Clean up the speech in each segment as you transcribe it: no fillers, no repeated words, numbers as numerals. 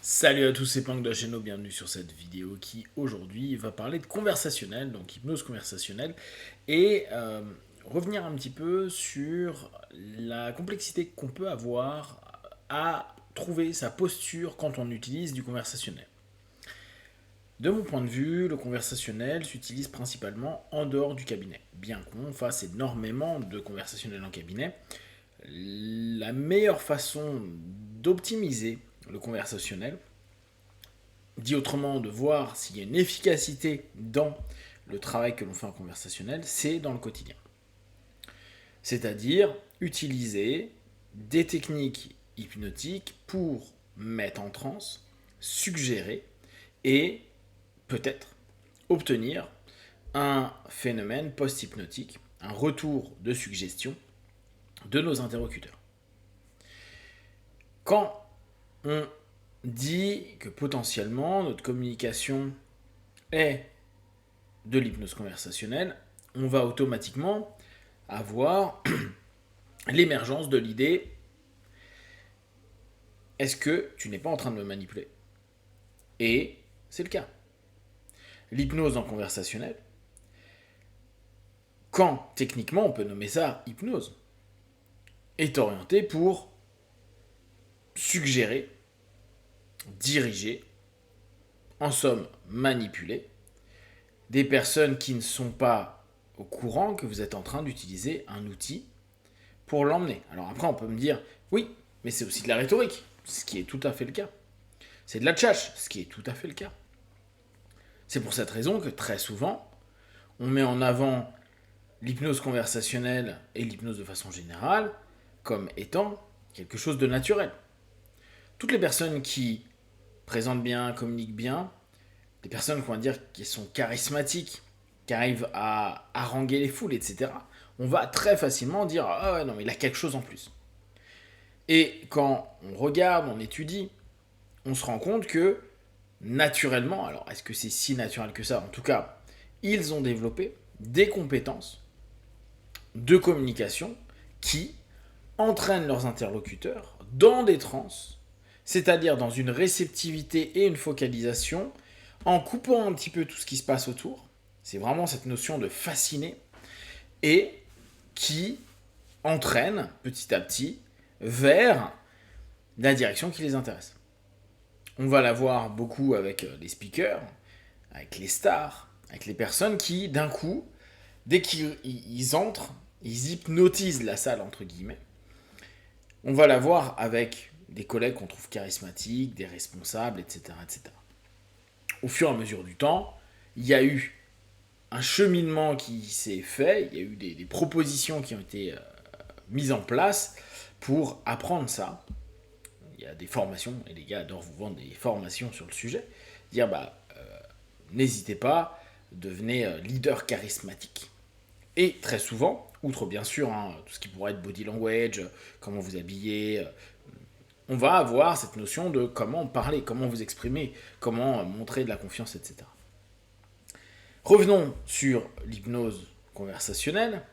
Salut à tous, c'est Planck de la chaîne, bienvenue sur cette vidéo qui aujourd'hui va parler de conversationnel, donc hypnose conversationnelle, et revenir un petit peu sur la complexité qu'on peut avoir à trouver sa posture quand on utilise du conversationnel. De mon point de vue, le conversationnel s'utilise principalement en dehors du cabinet. Bien qu'on fasse énormément de conversationnel en cabinet, la meilleure façon d'optimiser le conversationnel, dit autrement, de voir s'il y a une efficacité dans le travail que l'on fait en conversationnel, c'est dans le quotidien. C'est-à-dire utiliser des techniques hypnotiques pour mettre en transe, suggérer et peut-être obtenir un phénomène post-hypnotique, un retour de suggestion de nos interlocuteurs. Quand on dit que potentiellement notre communication est de l'hypnose conversationnelle, on va automatiquement avoir l'émergence de l'idée: est-ce que tu n'es pas en train de me manipuler? Et c'est le cas. L'hypnose en conversationnel, quand techniquement on peut nommer ça hypnose, est orientée pour suggérer, diriger, en somme manipuler, des personnes qui ne sont pas au courant que vous êtes en train d'utiliser un outil pour l'emmener. Alors après, on peut me dire, oui, mais c'est aussi de la rhétorique, ce qui est tout à fait le cas. C'est de la tchatch, ce qui est tout à fait le cas. C'est pour cette raison que très souvent, on met en avant l'hypnose conversationnelle et l'hypnose de façon générale comme étant quelque chose de naturel. Toutes les personnes qui présentent bien, communiquent bien, des personnes qu'on va dire qui sont charismatiques, qui arrivent à haranguer les foules, etc., on va très facilement dire: ah ouais, non, mais il a quelque chose en plus. Et quand on regarde, on étudie, on se rend compte que naturellement, alors est-ce que c'est si naturel que ça? En tout cas, ils ont développé des compétences de communication qui entraînent leurs interlocuteurs dans des transes, c'est-à-dire dans une réceptivité et une focalisation, en coupant un petit peu tout ce qui se passe autour. C'est vraiment cette notion de fasciner, et qui entraîne petit à petit vers la direction qui les intéresse. On va la voir beaucoup avec les speakers, avec les stars, avec les personnes qui, d'un coup, dès qu'ils entrent, ils hypnotisent la salle, entre guillemets. On va la voir avec des collègues qu'on trouve charismatiques, des responsables, etc., etc. Au fur et à mesure du temps, il y a eu un cheminement qui s'est fait, il y a eu des propositions qui ont été mises en place pour apprendre ça. Il y a des formations, et les gars adorent vous vendre des formations sur le sujet. Dire, n'hésitez pas, devenez leader charismatique. Et très souvent, outre bien sûr tout ce qui pourrait être body language, comment vous habillez, on va avoir cette notion de comment parler, comment vous exprimer, comment montrer de la confiance, etc. Revenons sur l'hypnose conversationnelle.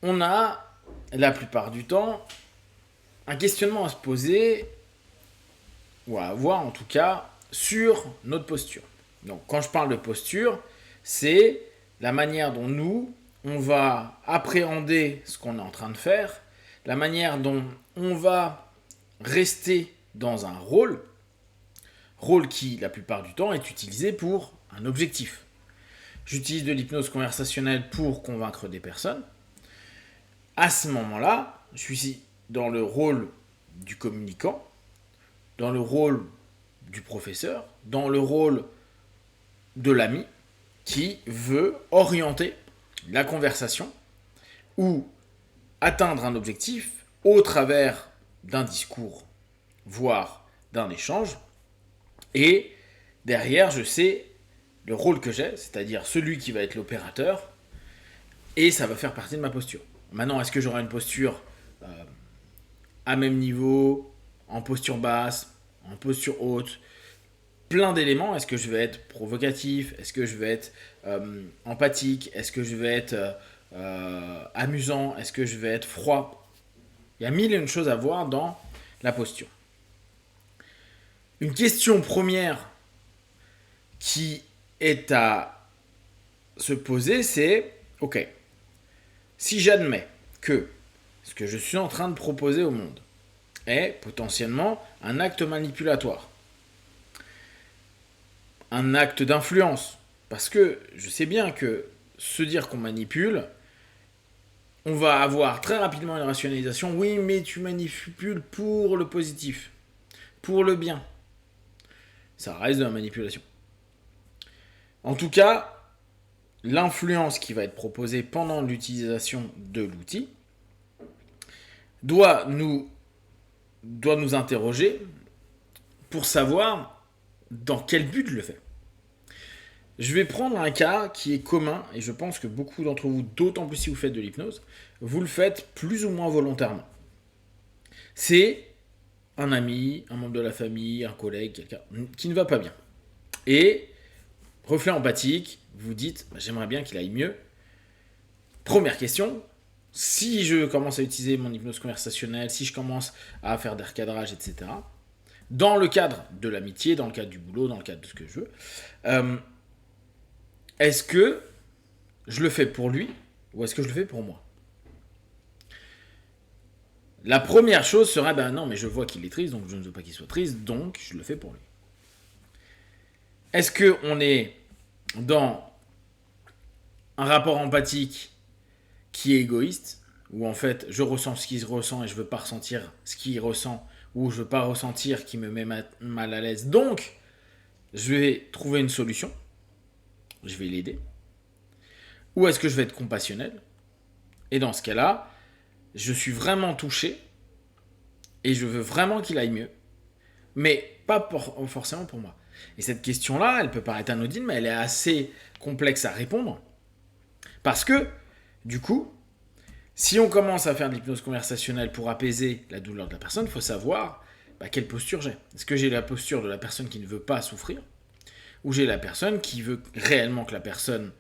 On a, la plupart du temps, un questionnement à se poser, ou à avoir en tout cas, sur notre posture. Donc quand je parle de posture, c'est la manière dont nous, on va appréhender ce qu'on est en train de faire, la manière dont on va rester dans un rôle qui, la plupart du temps, est utilisé pour un objectif. J'utilise de l'hypnose conversationnelle pour convaincre des personnes. À ce moment-là, je suis dans le rôle du communicant, dans le rôle du professeur, dans le rôle de l'ami qui veut orienter la conversation ou atteindre un objectif au travers d'un discours, voire d'un échange. Et derrière, je sais le rôle que j'ai, c'est-à-dire celui qui va être l'opérateur, et ça va faire partie de ma posture. Maintenant, est-ce que j'aurai une posture à même niveau, en posture basse, en posture haute, plein d'éléments? Est-ce que je vais être provocatif? Est-ce que je vais être empathique? Est-ce que je vais être amusant? Est-ce que je vais être froid? Il y a mille et une choses à voir dans la posture. Une question première qui est à se poser, c'est, ok, si j'admets que ce que je suis en train de proposer au monde est potentiellement un acte manipulatoire, un acte d'influence, parce que je sais bien que se dire qu'on manipule, on va avoir très rapidement une rationalisation. Oui, mais tu manipules pour le positif, pour le bien. Ça reste de la manipulation. En tout cas, l'influence qui va être proposée pendant l'utilisation de l'outil doit nous interroger pour savoir dans quel but je le fais. Je vais prendre un cas qui est commun, et je pense que beaucoup d'entre vous, d'autant plus si vous faites de l'hypnose, vous le faites plus ou moins volontairement. C'est un ami, un membre de la famille, un collègue, quelqu'un qui ne va pas bien. Et, reflet empathique, vous dites, j'aimerais bien qu'il aille mieux. Première question, si je commence à utiliser mon hypnose conversationnelle, si je commence à faire des recadrages, etc., dans le cadre de l'amitié, dans le cadre du boulot, dans le cadre de ce que je veux, est-ce que je le fais pour lui ou est-ce que je le fais pour moi? La première chose serait, non, mais je vois qu'il est triste, donc je ne veux pas qu'il soit triste, donc je le fais pour lui. Est-ce qu'on est dans un rapport empathique qui est égoïste, où en fait je ressens ce qu'il ressent et je ne veux pas ressentir ce qu'il ressent, ou je ne veux pas ressentir qui me met mal à l'aise, donc je vais trouver une solution, je vais l'aider. Ou est-ce que je vais être compassionnel? Et dans ce cas-là, je suis vraiment touché et je veux vraiment qu'il aille mieux, mais pas forcément pour moi. Et cette question-là, elle peut paraître anodine, mais elle est assez complexe à répondre. Parce que, du coup, si on commence à faire de l'hypnose conversationnelle pour apaiser la douleur de la personne, il faut savoir quelle posture j'ai. Est-ce que j'ai la posture de la personne qui ne veut pas souffrir, ou j'ai la personne qui veut réellement que la personne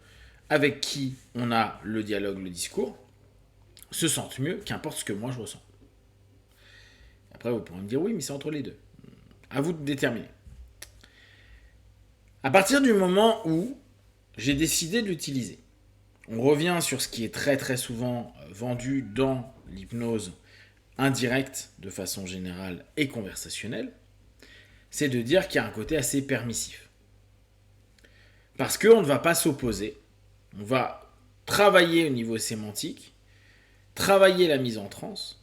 avec qui on a le dialogue, le discours, se sente mieux, qu'importe ce que moi je ressens. Après, vous pourrez me dire, oui, mais c'est entre les deux. À vous de déterminer. À partir du moment où j'ai décidé de l'utiliser, on revient sur ce qui est très très souvent vendu dans l'hypnose indirecte de façon générale et conversationnelle, c'est de dire qu'il y a un côté assez permissif. Parce qu'on ne va pas s'opposer, on va travailler au niveau sémantique, travailler la mise en transe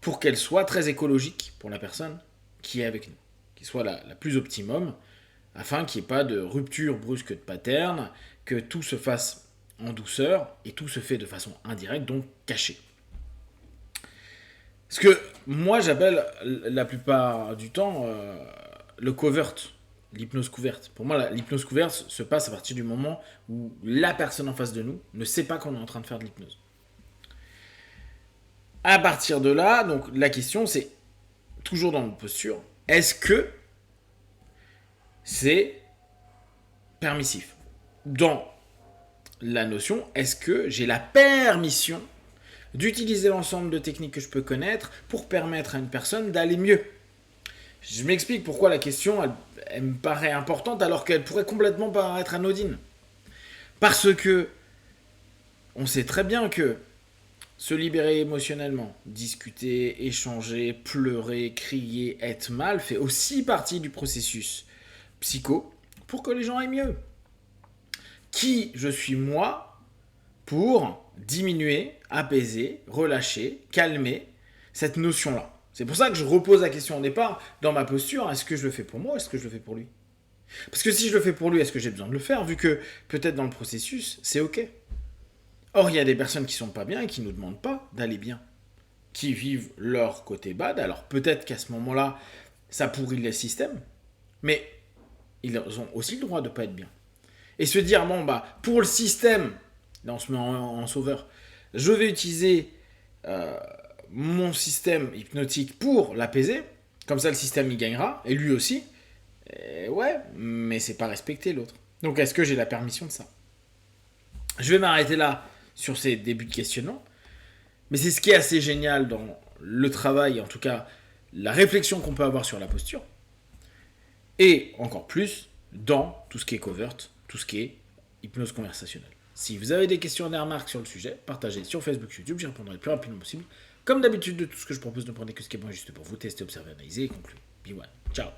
pour qu'elle soit très écologique pour la personne qui est avec nous, qui soit la plus optimum, afin qu'il n'y ait pas de rupture brusque de pattern, que tout se fasse en douceur, et tout se fait de façon indirecte, donc cachée. Ce que moi j'appelle la plupart du temps le covert, l'hypnose couverte. Pour moi, l'hypnose couverte se passe à partir du moment où la personne en face de nous ne sait pas qu'on est en train de faire de l'hypnose. À partir de là, donc la question c'est, toujours dans notre posture, est-ce que c'est permissif? Dans la notion, est-ce que j'ai la permission d'utiliser l'ensemble de techniques que je peux connaître pour permettre à une personne d'aller mieux? Je m'explique pourquoi la question, elle me paraît importante alors qu'elle pourrait complètement paraître anodine. Parce que on sait très bien que se libérer émotionnellement, discuter, échanger, pleurer, crier, être mal, fait aussi partie du processus psycho pour que les gens aillent mieux. Qui je suis moi pour diminuer, apaiser, relâcher, calmer cette notion-là? C'est pour ça que je repose la question au départ, dans ma posture, est-ce que je le fais pour moi ou est-ce que je le fais pour lui? Parce que si je le fais pour lui, est-ce que j'ai besoin de le faire, vu que peut-être dans le processus, c'est ok. Or, il y a des personnes qui sont pas bien et qui ne nous demandent pas d'aller bien, qui vivent leur côté bad, alors peut-être qu'à ce moment-là, ça pourrit le système, mais ils ont aussi le droit de pas être bien. Et se dire, pour le système, là on se met en sauveur, je vais utiliser mon système hypnotique pour l'apaiser, comme ça le système y gagnera, et lui aussi, et ouais, mais c'est pas respecter l'autre. Donc est-ce que j'ai la permission de ça? Je vais m'arrêter là sur ces débuts de questionnement, mais c'est ce qui est assez génial dans le travail, en tout cas la réflexion qu'on peut avoir sur la posture, Et encore plus dans tout ce qui est covert, tout ce qui est hypnose conversationnelle. Si vous avez des questions, des remarques sur le sujet, partagez sur Facebook, YouTube, j'y répondrai le plus rapidement possible. Comme d'habitude, de tout ce que je propose, ne prenez que ce qui est bon et juste pour vous, tester, observer, analyser et conclure. Be one. Ciao.